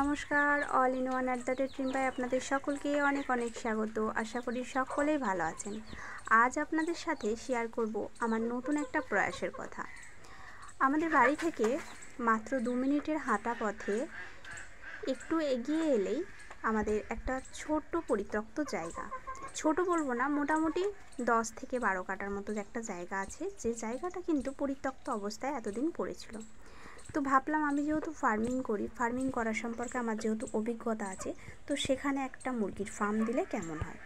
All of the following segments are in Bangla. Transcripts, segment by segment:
নমস্কার, all in one at the rate রিম্পায় আপনাদের সকলকে অনেক অনেক স্বাগত। আশা করি সকলেই ভালো আছেন। আজ আপনাদের সাথে শেয়ার করব আমার নতুন একটা প্রয়াসের কথা। আমাদের বাড়ি থেকে মাত্র 2 মিনিটের হাঁটা পথে একটু এগিয়ে এলেই আমাদের একটা ছোট্ট পরিত্যক্ত জায়গা, ছোট বলবো না, মোটামুটি 10 থেকে 12 কাঠার মতো একটা জায়গা আছে, যে জায়গাটা কিন্তু পরিত্যক্ত অবস্থায় এতদিন পড়েছিল। তো ভাবলাম, আমি যেহেতু ফার্মিং করি, ফার্মিং করা সম্পর্কে আমার যেহেতু অভিজ্ঞতা আছে, তো সেখানে একটা মুরগির ফার্ম দিলে কেমন হয়।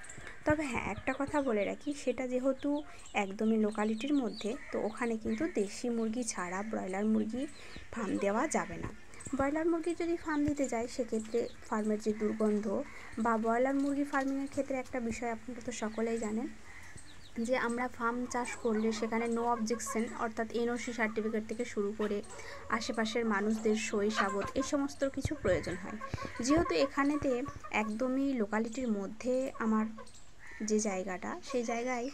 তবে হ্যাঁ, একটা কথা বলে রাখি, সেটা যেহেতু একদমই লোকালিটির মধ্যে, তো ওখানে কিন্তু দেশি মুরগি ছাড়া ব্রয়লার মুরগি ফার্ম দেওয়া যাবে না। ব্রয়লার মুরগির যদি ফার্ম দিতে যায়, সেক্ষেত্রে ফার্মের যে দুর্গন্ধ, বা ব্রয়লার মুরগি ফার্মিংয়ের ক্ষেত্রে একটা বিষয় আপনারা তো সকলেই জানেন, যে আমরা ফার্ম চাষ করলে সেখানে নো অবজেকশন অর্থাৎ এনওসি সার্টিফিকেট থেকে শুরু করে আশেপাশের মানুষদের সই সাবত এই সমস্ত কিছু প্রয়োজন হয়। যেহেতু এখানেতে একদমই লোকালিটির মধ্যে আমার যে জায়গাটা, সেই জায়গায়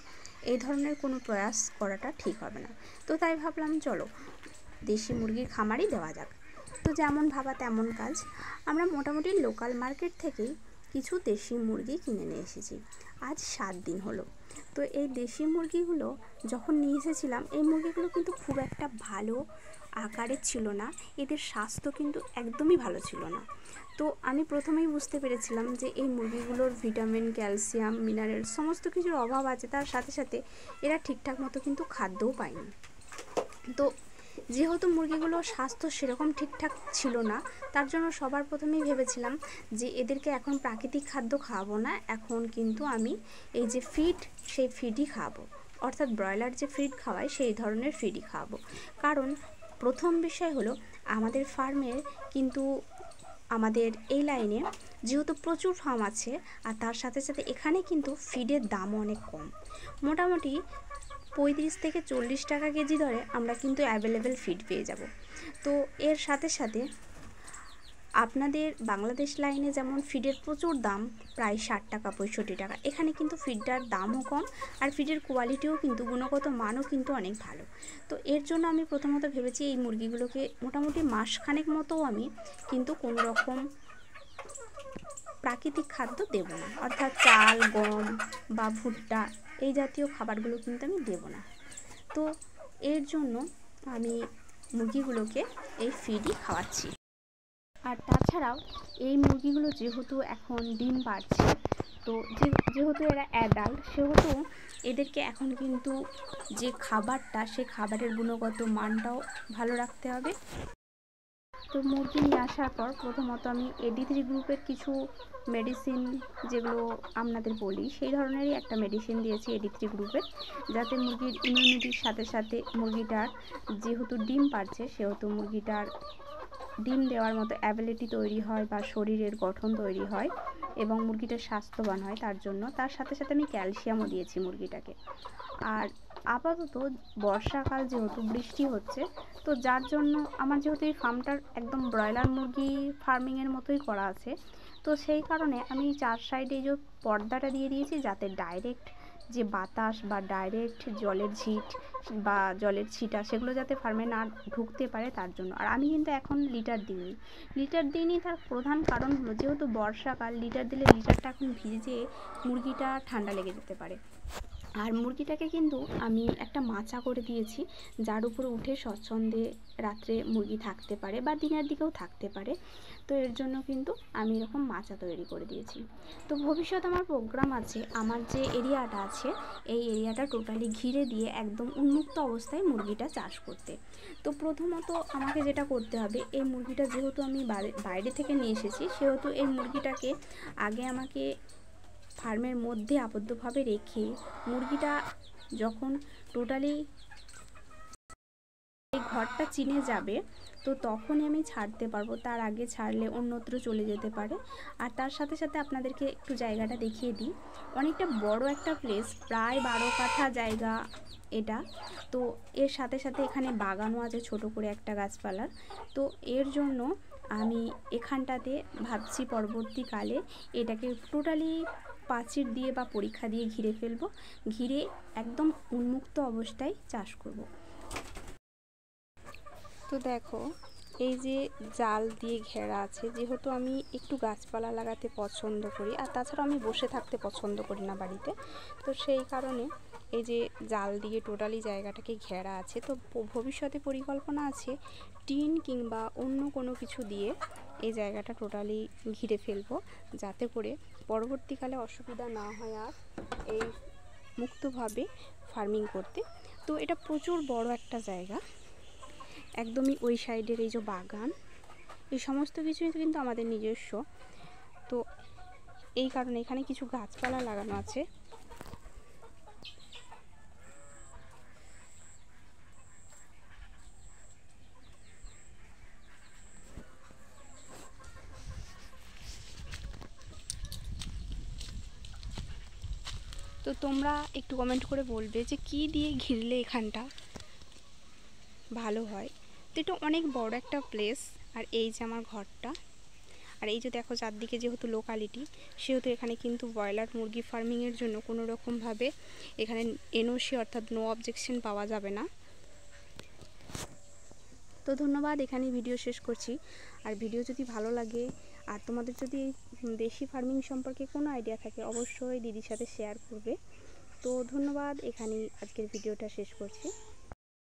এই ধরনের কোনো প্রয়াস করাটা ঠিক হবে না। তো তাই ভাবলাম, চলো দেশি মুরগির খামারই দেওয়া যাক। তো যেমন ভাবা তেমন কাজ, আমরা মোটামুটি লোকাল মার্কেট থেকেই কিছু দেশি মুরগি কিনে নিয়ে এসেছি। আজ 7 দিন হলো। তো এই দেশি মুরগিগুলো যখন নিয়ে এসেছিলাম, এই মুরগিগুলো কিন্তু খুব একটা ভালো আকারের ছিল না, এদের স্বাস্থ্য কিন্তু একদমই ভালো ছিল না। তো আমি প্রথমেই বুঝতে পেরেছিলাম যে এই মুরগিগুলোর ভিটামিন, ক্যালসিয়াম, মিনারেল সমস্ত কিছুর অভাব আছে, তার সাথে সাথে এরা ঠিকঠাক মতো কিন্তু খাদ্যও পায়নি। তো যেহেতু মুরগিগুলোর স্বাস্থ্য সেরকম ঠিকঠাক ছিল না, তার জন্য সবার প্রথমেই ভেবেছিলাম যে এদেরকে এখন প্রাকৃতিক খাদ্য খাওয়াবো না, এখন কিন্তু আমি এই যে ফিড, সেই ফিডই খাওয়াবো, অর্থাৎ ব্রয়লার যে ফিড খাওয়াই সেই ধরনের ফিডই খাওয়াবো। কারণ প্রথম বিষয় হলো, আমাদের ফার্মের কিন্তু আমাদের এই লাইনে যেহেতু প্রচুর ফার্ম আছে, আর তার সাথে সাথে এখানে কিন্তু ফিডের দামও অনেক কম, মোটামুটি 35 থেকে 40 টাকা কেজি দরে আমরা কিন্তু অ্যাভেলেবেল ফিড পেয়ে যাব। তো এর সাথে সাথে আপনাদের বাংলাদেশ লাইনে যেমন ফিডের প্রচুর দাম, প্রায় 60 টাকা 65 টাকা, এখানে কিন্তু ফিডটার দামও কম, আর ফিডের কোয়ালিটিও কিন্তু, গুণগত মানও কিন্তু অনেক ভালো। তো এর জন্য আমি প্রথমত ভেবেছি এই মুরগিগুলোকে মোটামুটি মাসখানেক মতো আমি কিন্তু কোনো রকম প্রাকৃতিক খাদ্য দেব না, অর্থাৎ চাল, গম বা ভুট্টা এই জাতীয় খাবারগুলো কিন্তু আমি দেব না। তো এর জন্য আমি মুরগিগুলোকে এই ফিডই খাওয়াচ্ছি। আর তাছাড়াও এই মুরগিগুলো যেহেতু এখন ডিম পাড়ছে, তো যেহেতু এরা অ্যাডাল্ট, সেহেতু এদেরকে এখন কিন্তু যে খাবারটা, সে খাবারের গুণগত মানটাও ভালো রাখতে হবে। তো মুরগি নিয়ে আসার পর প্রথমত আমি AD3 গ্রুপের কিছু মেডিসিন, যেগুলো আপনাদের বলি, সেই ধরনেরই একটা মেডিসিন দিয়েছি AD3 গ্রুপের, যাতে মুরগির ইমিউনিটির সাথে সাথে মুরগিটার যেহেতু ডিম পাড়ছে, সেহেতু মুরগিটার ডিম দেওয়ার মতো অ্যাবিলিটি তৈরি হয় বা শরীরের গঠন তৈরি হয় এবং মুরগিটা স্বাস্থ্যবান হয়। তার সাথে সাথে আমি ক্যালসিয়ামও দিয়েছি মুরগিটাকে। আর আপাতত বর্ষাকাল, যেহেতু বৃষ্টি হচ্ছে, তো যার জন্য আমার যেহেতু এই ফার্মটার একদম ব্রয়লার মুরগি ফার্মিংয়ের মতোই করা আছে, তো সেই কারণে আমি 4 সাইডে যে পর্দাটা দিয়ে দিয়েছি, যাতে ডাইরেক্ট যে বাতাস বা ডাইরেক্ট জলের ঝিট বা জলের ছিটা, সেগুলো যাতে ফার্মে না ঢুকতে পারে, তার জন্য। আর আমি কিন্তু এখন লিটার দিইনি, তার প্রধান কারণ হলো, যেহেতু বর্ষাকাল, লিটার দিলে লিটারটা এখন ভিজে মুরগিটা ঠান্ডা লেগে যেতে পারে। আর মুরগিটাকে কিন্তু আমি একটা মাচা করে দিয়েছি, যার উপরে উঠে স্বচ্ছন্দে রাত্রে মুরগি থাকতে পারে বা দিনের দিকেও থাকতে পারে। তো এর জন্য কিন্তু আমি এরকম মাচা তৈরি করে দিয়েছি। তো ভবিষ্যতে আমার প্রোগ্রাম আছে, আমার যে এরিয়াটা আছে, এই এরিয়াটা টোটালি ঘিরে দিয়ে একদম উন্মুক্ত অবস্থায় মুরগিটা চাষ করতে। তো প্রথমত আমাকে যেটা করতে হবে, এই মুরগিটা যেহেতু আমি বাইরে থেকে নিয়ে এসেছি, সেহেতু এই মুরগিটাকে আগে আমাকে ফার্মের মধ্যে আবদ্ধভাবে রেখে, মুরগিটা যখন টোটালি এই ঘরটা চিনে যাবে, তো তখনই আমি ছাড়তে পারবো, তার আগে ছাড়লে অন্যত্র চলে যেতে পারে। আর তার সাথে সাথে আপনাদেরকে একটু জায়গাটা দেখিয়ে দিই, অনেকটা বড় একটা প্লেস, প্রায় 12 কাঠা জায়গা এটা। তো এর সাথে সাথে এখানে বাগানও আছে ছোট করে একটা গাছপালার। তো এর জন্য আমি এখানটাতে ভাবছি পরবর্তীকালে এটাকে টোটালি প্রাচীর দিয়ে বা পরীক্ষা দিয়ে ঘিরে ফেলবো, ঘিরে একদম উন্মুক্ত অবস্থায় চাষ করব। তো দেখো, এই যে জাল দিয়ে ঘেরা আছে, যেহেতু আমি একটু গাছপালা লাগাতে পছন্দ করি আর তাছাড়া আমি বসে থাকতে পছন্দ করি না বাড়িতে, তো সেই কারণে এই যে জাল দিয়ে টোটালি জায়গাটাকে ঘেরা আছে। তো ভবিষ্যতে পরিকল্পনা আছে টিন কিংবা অন্য কোনো কিছু দিয়ে এই জায়গাটা টোটালি ঘিরে ফেলবো, যাতে করে পরবর্তীকালে অসুবিধা না হয় আর এই মুক্তভাবে ফার্মিং করতে। তো এটা প্রচুর বড় একটা জায়গা, একদমই ওই সাইডের এই যে বাগান, এই সমস্ত কিছুই কিন্তু আমাদের নিজস্ব। তো এই কারণে এখানে কিছু গাছপালা লাগানো আছে। তো তোমরা একটু কমেন্ট করে বলবে যে কী দিয়ে ঘিরলে এখানটা ভালো হয়। তো এটা অনেক বড় একটা প্লেস। আর এই যে আমার ঘরটা, আর এই যে দেখো চারদিকে যেহেতু লোকালিটি, সেহেতু এখানে কিন্তু ব্রয়লার মুরগি ফার্মিংয়ের জন্য কোনো রকমভাবে এখানে এনওসি অর্থাৎ নো অবজেকশন পাওয়া যাবে না। তো ধন্যবাদ, এখানেই ভিডিও শেষ করছি। আর ভিডিও যদি ভালো লাগে আর তোমাদের যদি দেশি ফার্মিং সম্পর্কে কোনো আইডিয়া থাকে অবশ্যই দিদির সাথে শেয়ার করবে। তো ধন্যবাদ, এখানেই আজকের ভিডিওটা শেষ করছি।